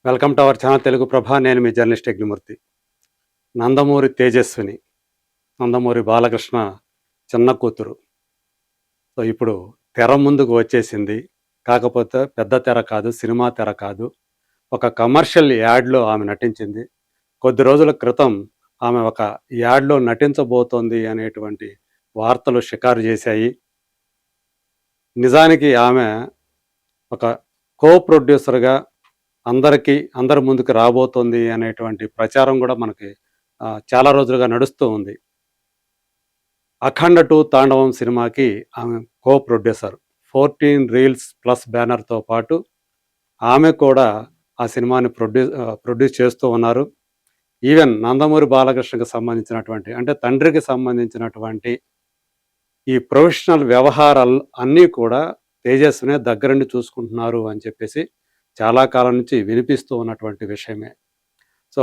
Welcome to our channel Telugu Prabha. నేను మీ journalist Yajnamurthy. Nandamuri Tejaswini, Nandamuri Balakrishna చిన్న కూతురు. సో ఇప్పుడు తెర ముందుకు వచ్చేసింది. కాకపోతే పెద్ద తెర కాదు, సినిమా తెర కాదు. ఒక కమర్షియల్ యాడ్‌లో ఆమె నటించింది. కొద్ది రోజుల క్రితం ఆమె ఒక యాడ్‌లో నటించబోతోంది అనేటువంటి వార్తలు షికారు చేశాయి. నిజానికి ఆమె ఒక ప్రొడ్యూసర్‌గా అందరి ముందుకు రాబోతోంది అనేటువంటి ప్రచారం కూడా మనకి చాలా రోజులుగా నడుస్తూ ఉంది. 'అఖండ 2 తాండవం' సినిమాకి ఆమె ప్రొడ్యూసర్. 14 రీల్స్ ప్లస్ బ్యానర్‌తో పాటు ఆమె కూడా ఆ సినిమాని ప్రొడ్యూస్ చేస్తూ ఉన్నారు. ఈవెన్ నందమూరి బాలకృష్ణకి సంబంధించినటువంటి, అంటే తండ్రికి సంబంధించినటువంటి ఈ ప్రొఫెషనల్ వ్యవహారాలు అన్నీ కూడా తేజస్వినే దగ్గరుండి చూసుకుంటున్నారు అని చెప్పేసి చాలా కాలం నుంచి వినిపిస్తూ ఉన్నటువంటి విషయమే. సో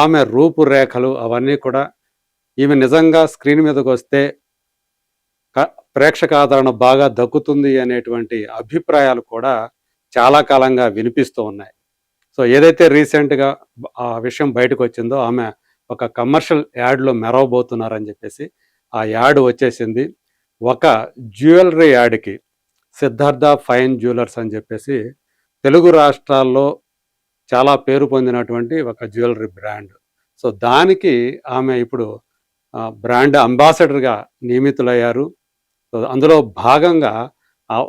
ఆమె రూపురేఖలు అవన్నీ కూడా, ఈమె నిజంగా స్క్రీన్ మీదకొస్తే ప్రేక్షక ఆదరణ బాగా దక్కుతుంది అనేటువంటి అభిప్రాయాలు కూడా చాలా కాలంగా వినిపిస్తూ ఉన్నాయి. సో ఏదైతే రీసెంట్‌గా ఆ విషయం బయటకొచ్చిందో, ఆమె ఒక కమర్షియల్ యాడ్‌లో మెరవబోతున్నారని చెప్పేసి ఆ యాడ్ వచ్చేసింది. ఒక జ్యువెలరీ యాడ్‌కి, సిద్ధార్థ ఫైన్ జ్యువెలర్స్ అని చెప్పేసి తెలుగు రాష్ట్రాల్లో చాలా పేరు పొందినటువంటి ఒక జ్యువెలరీ బ్రాండ్. సో దానికి ఆమె ఇప్పుడు బ్రాండ్ అంబాసిడర్‌గా నియమితులయ్యారు. సో అందులో భాగంగా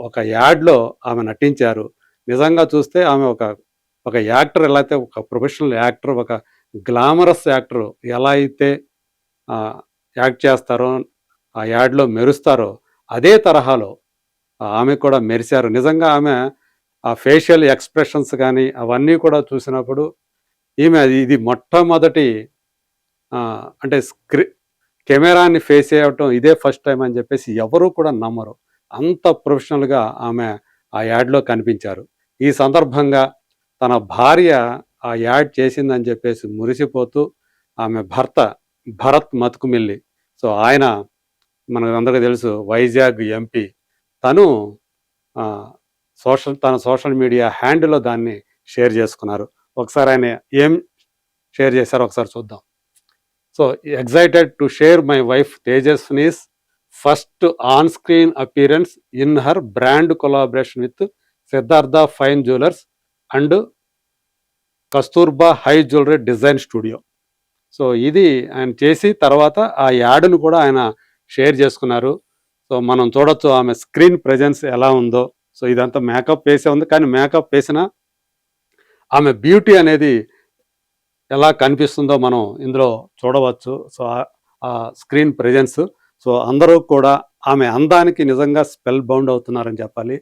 ఒక యాడ్‌లో ఆమె నటించారు. నిజంగా చూస్తే ఆమె ఒక యాక్టర్, ఎలా అయితే ఒక ప్రొఫెషనల్ యాక్టర్, ఒక గ్లామరస్ యాక్టర్ ఎలా అయితే యాక్ట్ చేస్తారో, ఆ యాడ్‌లో మెరుస్తారో, అదే తరహాలో ఆమె కూడా మెరిశారు. నిజంగా ఆమె ఆ ఫేషియల్ ఎక్స్‌ప్రెషన్స్ గానీ అవన్నీ కూడా చూసినప్పుడు ఇది మొట్టమొదటి అంటే కెమెరాని ఫేస్ చేయటం ఇదే ఫస్ట్ టైం అని చెప్పేసి ఎవరు కూడా నమ్మరు. అంత ప్రొఫెషనల్‌గా ఆమె ఆ యాడ్‌లో కనిపించారు. ఈ సందర్భంగా తన భార్య ఆ యాడ్ చేసిందని చెప్పేసి మురిసిపోతూ, ఆమె భర్త భరత్ మతుకుమిల్లి, సో ఆయన మనకందరికీ తెలుసు, వైజాగ్ ఎంపీ. తను తన సోషల్ మీడియా హ్యాండిల్‌లో దాన్ని షేర్ చేసుకున్నారు. ఒకసారి ఆయన ఏం షేర్ చేశారో ఒకసారి చూద్దాం. So excited to share my wife Tejaswini's first on screen appearance in her brand collaboration with Siddhartha fine jewellers and Kasturba high jewellery design studio. So ఇది ఆయన చేసి తర్వాత ఆ యాడ్ను కూడా ఆయన షేర్ చేసుకున్నారు. సో మనం చూడొచ్చు ఆమె స్క్రీన్ ప్రెజెన్స్ ఎలా ఉందో. సో ఇదంతా మేకప్ వేసే ఉంది, కానీ మేకప్ వేసిన ఆమె బ్యూటీ అనేది ఎలా కనిపిస్తుందో మనం ఇందులో చూడవచ్చు. సో ఆ స్క్రీన్ ప్రెజెన్స్. సో అందరూ కూడా ఆమె అందానికి నిజంగా స్పెల్ బౌండ్ అవుతున్నారని చెప్పాలి.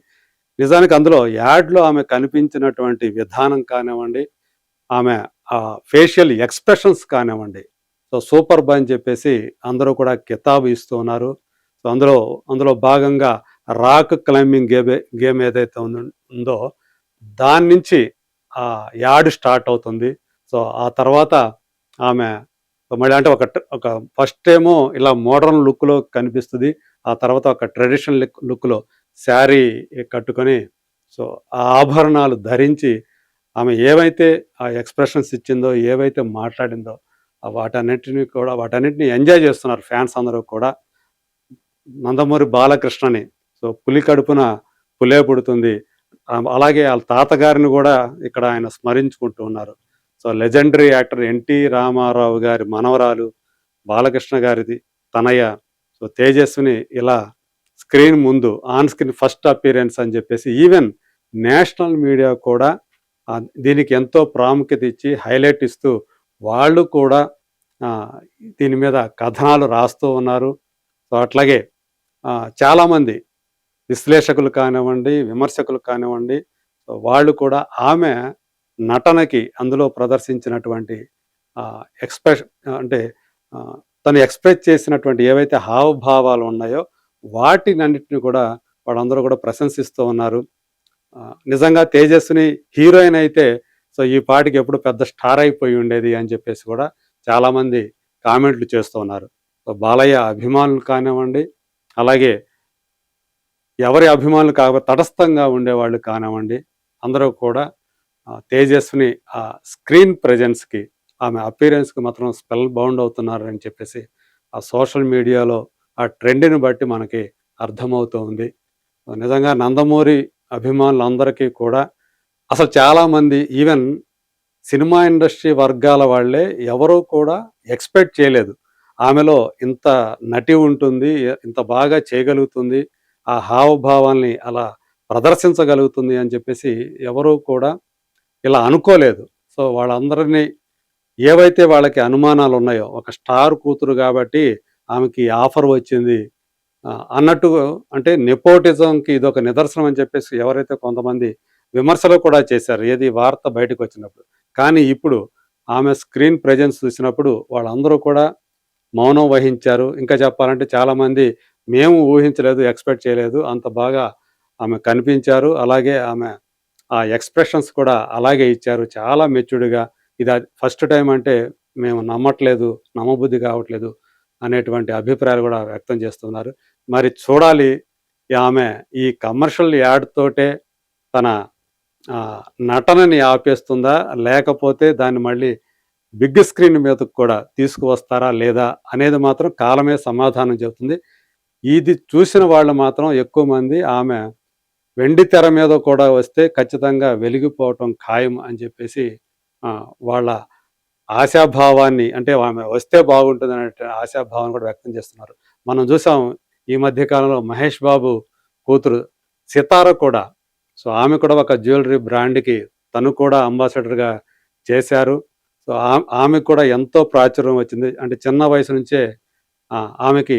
నిజానికి అందులో యాడ్‌లో ఆమె కనిపించినటువంటి విధానం కానివ్వండి, ఆమె ఫేషియల్ ఎక్స్‌ప్రెషన్స్ కానివ్వండి, సో సూపర్బ్ అని చెప్పేసి అందరూ కూడా కితాబు ఇస్తూ ఉన్నారు. సో అందులో భాగంగా రాక్ క్లైంబింగ్ గేమ్ ఏదైతే ఉందో దాని నుంచి ఆ యాడ్ స్టార్ట్ అవుతుంది. సో ఆ తర్వాత ఆమె మళ్ళీ అంటే ఒక ఫస్ట్ ఏమో ఇలా మోడర్న్ లుక్‌లో కనిపిస్తది. ఆ తర్వాత ఒక ట్రెడిషనల్ లుక్‌లో శారీ కట్టుకొని, సో ఆ ఆభరణాలు ధరించి ఆమె ఏవైతే ఆ ఎక్స్‌ప్రెషన్స్ ఇచ్చిందో, ఏవైతే మాట్లాడిందో, వాటన్నిటిని ఎంజాయ్ చేస్తున్నారు ఫ్యాన్స్ అందరూ కూడా. నందమూరి బాలకృష్ణని, సో పులి కడుపున పులే పుడుతుంది, అలాగే ఆళ్ళ తాతగారిని కూడా ఇక్కడ ఆయన స్మరించుకుంటూ ఉన్నారు. So legendary actor NT Rama Rao గారి మనవరాలు, బాలకృష్ణ గారిది తనయ, సో తేజస్విని ఇలా స్క్రీన్ ముందు ఆన్ స్క్రీన్ ఫస్ట్ అపియరెన్స్ అని చెప్పేసి ఈవెన్ నేషనల్ మీడియా కూడా దీనికి ఎంతో ప్రాముఖ్యత ఇచ్చి హైలైట్ ఇస్తూ వాళ్ళు కూడా దీని మీద కథనాలు రాస్తూ ఉన్నారు. సో అట్లాగే చాలామంది విశ్లేషకులు కానివ్వండి, విమర్శకులు కానివ్వండి, వాళ్ళు కూడా ఆమె నటనకి అందులో ప్రదర్శించినటువంటి అంటే తను ఎక్స్‌ప్రెస్ చేసినటువంటి ఏవైతే హావభావాలు ఉన్నాయో వాటినన్నిటిని కూడా వాళ్ళందరూ కూడా ప్రశంసిస్తూ ఉన్నారు. నిజంగా తేజస్విని హీరోయిన్ అయితే సో ఈ పాటికి ఎప్పుడు పెద్ద స్టార్ అయిపోయి ఉండేది అని చెప్పేసి కూడా చాలామంది కామెంట్లు చేస్తూ ఉన్నారు. సో బాలయ్య అభిమానులు కానివ్వండి, అలాగే ఎవరి అభిమానులు తటస్థంగా ఉండేవాళ్ళు కానివ్వండి, అందరూ కూడా తేజస్విని ఆ స్క్రీన్ ప్రెజెన్స్‌కి, ఆమె అపియరెన్స్‌కి మాత్రం స్పెల్ బౌండ్ అవుతున్నారని చెప్పేసి ఆ సోషల్ మీడియాలో ఆ ట్రెండ్‌ని బట్టి మనకి అర్థమవుతూ ఉంది. నిజంగా నందమూరి అభిమానులందరికీ కూడా అసలు చాలామంది ఈవెన్ సినిమా ఇండస్ట్రీ వర్గాల వాళ్ళే ఎవరు కూడా ఎక్స్‌పెక్ట్ చేయలేదు. ఆమెలో ఇంత నటి ఉంటుంది, ఇంత బాగా చేయగలుగుతుంది, ఆ హావభావాల్ని అలా ప్రదర్శించగలుగుతుంది అని చెప్పేసి ఎవరు కూడా ఇలా అనుకోలేదు. సో, వాళ్ళందరిని ఏవైతే వాళ్ళకి అనుమానాలున్నాయో, ఒక స్టార్ కూతురు గాబట్టి ఆమెకి ఆఫర్ వచ్చింది అన్నట్టు, అంటే నెపోటిజంకి ఇదొక నిదర్శనం అని చెప్పేసి ఎవరైతే కొంతమంది విమర్శలు కూడా చేశారు. ఏది వార్త బయటకొచ్చినప్పుడు. కానీ ఇప్పుడు ఆమె స్క్రీన్ ప్రెజెన్స్ చూసినప్పుడు వాళ్ళందరూ కూడా మౌనం వహించారు. ఇంకా చెప్పాలంటే చాలామంది మేము ఊహించలేదు, ఎక్స్‌పెక్ట్ చేయలేదు. అంత బాగా ఆమె కనిపించారు. అలాగే ఆమె ఆ ఎక్స్‌ప్రెషన్స్ కూడా అలాగే ఇచ్చారు. చాలా మెచ్యూర్డ్‌గా ఇది ఫస్ట్ టైమ్ అంటే మేము నమ్మట్లేదు, నమ్మబుద్ధి కావట్లేదు అనేటువంటి అభిప్రాయాలు కూడా వ్యక్తం చేస్తున్నారు. మరి చూడాలి ఆమె ఈ కమర్షియల్ యాడ్ తోటే తన నటనని ఆపేస్తుందా? లేకపోతే దాన్ని మళ్ళీ బిగ్ స్క్రీన్ మీదకి కూడా తీసుకువస్తారా లేదా? అనేది మాత్రం కాలమే సమాధానం చెబుతుంది. ఇది చూసిన వాళ్ళు మాత్రం ఎక్కువ మంది ఆమె వెండి తెర మీద కూడా వస్తే ఖచ్చితంగా వెలిగిపోవటం ఖాయం అని చెప్పేసి వాళ్ళ ఆశాభావాన్ని, అంటే ఆమె వస్తే బాగుంటుందనే ఆశాభావాన్ని కూడా వ్యక్తం చేస్తున్నారు. మనం చూసాం ఈ మధ్య కాలంలో మహేష్ బాబు కూతురు సితార కూడా, సో ఆమె కూడా ఒక జ్యువెలరీ బ్రాండ్‌కి తను కూడా అంబాసిడర్‌గా చేశారు. సో ఆమెకు కూడా ఎంతో ప్రాచుర్యం వచ్చింది. అంటే చిన్న వయసు నుంచే ఆమెకి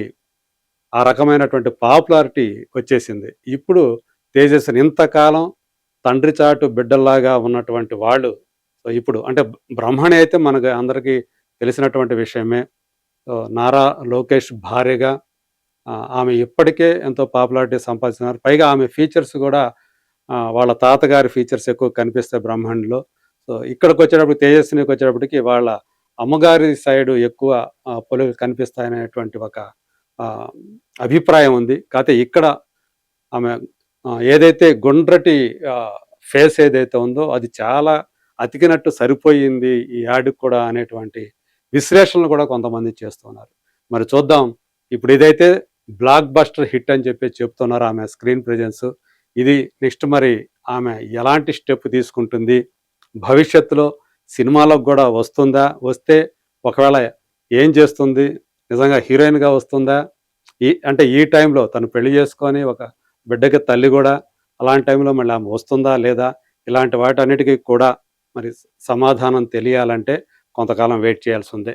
ఆ రకమైనటువంటి పాపులారిటీ వచ్చేసింది. ఇప్పుడు తేజస్విని ఇంతకాలం తండ్రి చాటు బిడ్డల్లాగా ఉన్నటువంటి వాళ్ళు, సో ఇప్పుడు అంటే బ్రహ్మణి అయితే మనకు అందరికీ తెలిసినటువంటి విషయమే. సో నారా లోకేష్ భార్యగా ఆమె ఇప్పటికే ఎంతో పాపులారిటీ సంపాదిస్తున్నారు. పైగా ఆమె ఫీచర్స్ గూడా వాళ్ళ తాతగారి ఫీచర్స్ ఎక్కువ కనిపిస్తాయి బ్రహ్మాండ్‌లో. సో ఇక్కడికొచ్చేటప్పటికి తేజస్వినికొచ్చేటప్పటికి వాళ్ళ అమ్మగారి సైడు ఎక్కువ పొలికలు కనిపిస్తాయనేటువంటి ఒక ఆహ్, అభిప్రాయం ఉంది. కాతే ఇక్కడ ఆమె ఏదైతే గుండ్రటి ఆహ్, ఫేస్ ఏదైతే ఉందో అది చాలా అతికినట్టు సరిపోయింది ఈ యాడ్‌కి కూడా అనేటువంటి విశ్లేషణలు కూడా కొంతమంది చేస్తున్నారు. మరి చూద్దాం. ఇప్పుడు ఇదైతే బ్లాక్ బస్టర్ హిట్ అని చెప్పి చెప్తున్నారు ఆమె స్క్రీన్ ప్రెజెన్స్. ఇది నెక్స్ట్ మరి ఆమె ఎలాంటి స్టెప్ తీసుకుంటుంది? భవిష్యత్తులో సినిమాలకు గూడా వస్తుందా? వస్తే ఒకవేళ ఏం చేస్తుంది? నిజంగా హీరోయిన్‌గా వస్తుందా? అంటే ఈ టైంలో తను పెళ్లి చేసుకొని ఒక బిడ్డకి తల్లి గూడా, అలాంటి టైంలో మళ్ళీ ఆమె వస్తుందా? లేదా? ఇలాంటి వాటన్నిటికి కూడా మరి సమాధానం తెలియాలంటే కొంతకాలం వెయిట్ చేయాల్సుందే.